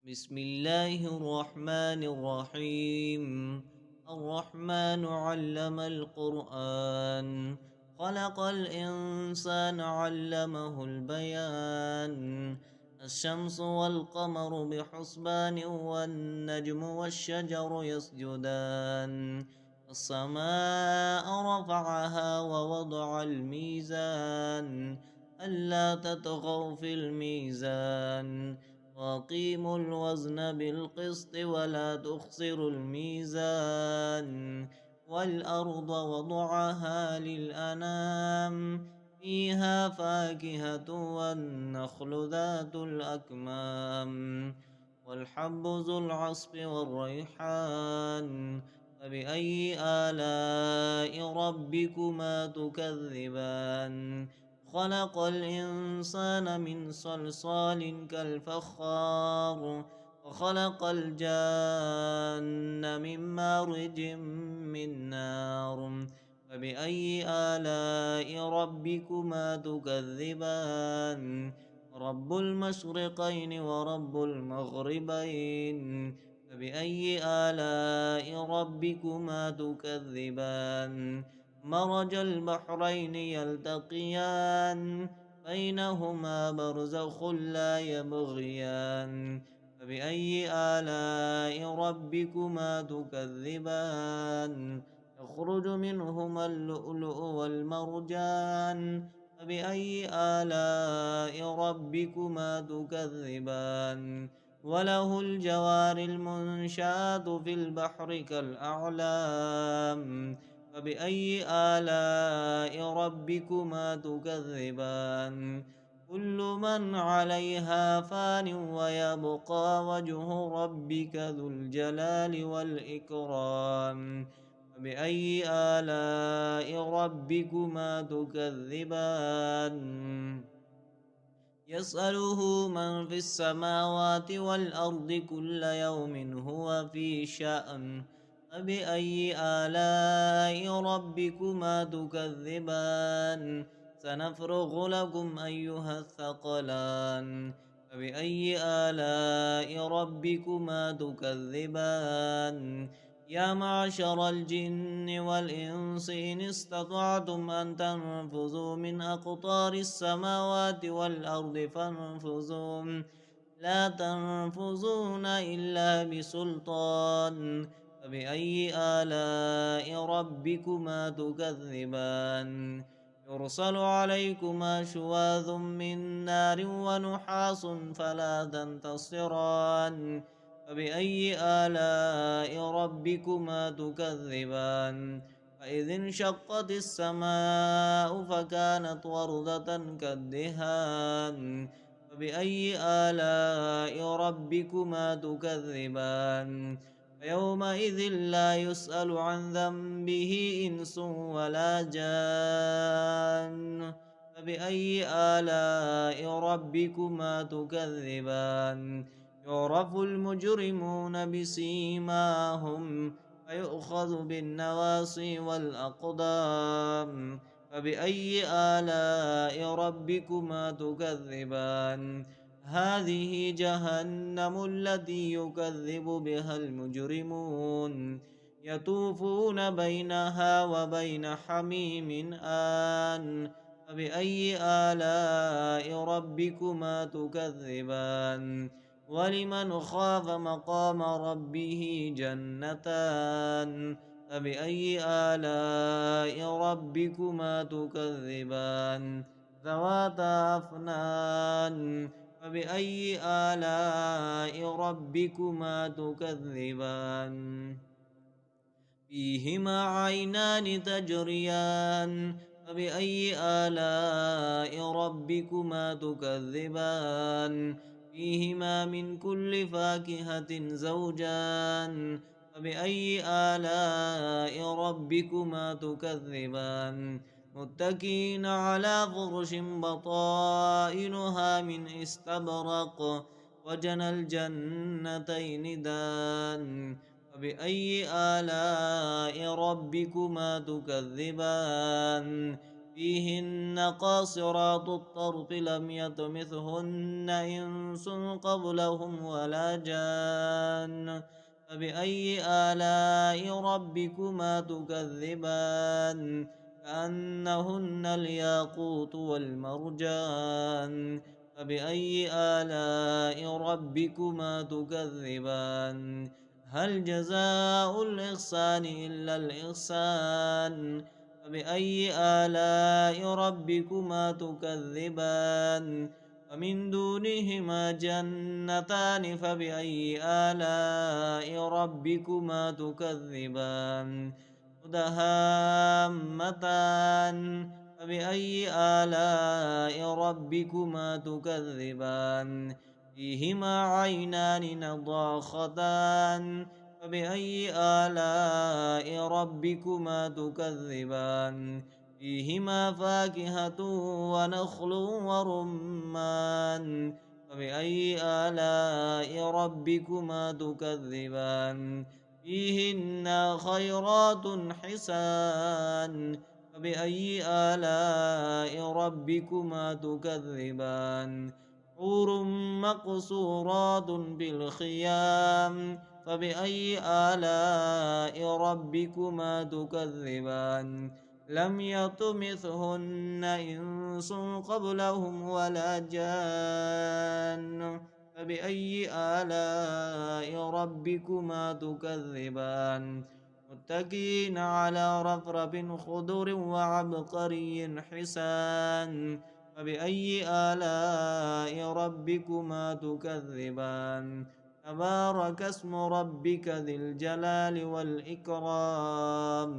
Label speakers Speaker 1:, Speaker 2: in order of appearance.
Speaker 1: بسم الله الرحمن الرحيم. الرحمن علم القرآن، خلق الإنسان علمه البيان. الشمس والقمر بحسبان، والنجم والشجر يسجدان. السماء رفعها ووضع الميزان، ألا تطغوا في الميزان، وأقيموا الوزن بالقسط ولا تخسروا الميزان. والأرض وضعها للأنام، فيها فاكهة والنخل ذات الأكمام، والحب ذو العصف والريحان. فبأي آلاء ربكما تكذبان؟ خلق الإنسان من صلصال كالفخار، وخلق الجان من مارج من نار. فبأي آلاء ربكما تكذبان؟ رب المشرقين ورب المغربين. فبأي آلاء ربكما تكذبان؟ مرج البحرين يلتقيان، بينهما برزخ لا يبغيان. فبأي آلاء ربكما تكذبان؟ يخرج منهما اللؤلؤ والمرجان. فبأي آلاء ربكما تكذبان؟ وله الجوار المنشآت في البحر كالأعلام. فبأي آلاء ربكما تكذبان؟ كل من عليها فان، ويبقى وجه ربك ذو الجلال والإكرام. فبأي آلاء ربكما تكذبان؟ يسأله من في السماوات والأرض كل يوم هو في شأن. فبأي آلاء ربكما تكذبان؟ سنفرغ لكم أيها الثقلان. فبأي آلاء ربكما تكذبان؟ يا معشر الجن والإنس إن استطعتم أن تنفذوا من أقطار السماوات والأرض فانفذوا، لا تنفذون إلا بسلطان. فبأي آلاء ربكما تكذبان؟ يرسل عليكما شواظ من نار ونحاس فلا تنتصران. فبأي آلاء ربكما تكذبان؟ فإذ انشقت السماء فكانت وردة كالدهان. فبأي آلاء ربكما تكذبان؟ فيومئذ لا يسأل عن ذنبه إنس ولا جان. فبأي آلاء ربكما تكذبان؟ يعرف المجرمون بسيماهم، فيؤخذ بالنواصي والأقدام. فبأي آلاء ربكما تكذبان؟ هذه جهنم التي يكذب بها المجرمون، يطوفون بينها وبين حميم آن. فبأي آلاء ربكما تكذبان؟ ولمن خاف مقام ربه جنتان. فبأي آلاء ربكما تكذبان؟ ذواتا أفنان. فبأي آلاء ربكما تكذبان؟ فيهما عينان تجريان. فبأي آلاء ربكما تكذبان؟ فيهما من كل فاكهة زوجان. فبأي آلاء ربكما تكذبان؟ متكئين على فرش بطائنها من استبرق، وجنى الجنتين دان. فبأي آلاء ربكما تكذبان؟ فيهن قاصرات الطرف لم يطمثهن إنس قبلهم ولا جان فبأي آلاء ربكما تكذبان كأنهن الياقوت والمرجان فبأي آلاء ربكما تكذبان هل جزاء الإحسان إلا الإحسان فبأي آلاء ربكما تكذبان ومن دونهما جنتان فبأي آلاء ربكما تكذبان مدهامتان فبأي آلاء ربكما تكذبان فيهما عينان نضاختان فبأي آلاء ربكما تكذبان فيهما فاكهة ونخل ورمان فبأي آلاء ربكما تكذبان فيهن خيرات حسان فبأي آلاء ربكما تكذبان حور مقصورات بالخيام فبأي آلاء ربكما تكذبان لم يطمثهن إنس قبلهم ولا جان فبأي آلاء ربكما تكذبان متكئين على رفرف خضر وعبقري حسان فبأي آلاء ربكما تكذبان تبارك اسم ربك ذي الجلال والإكرام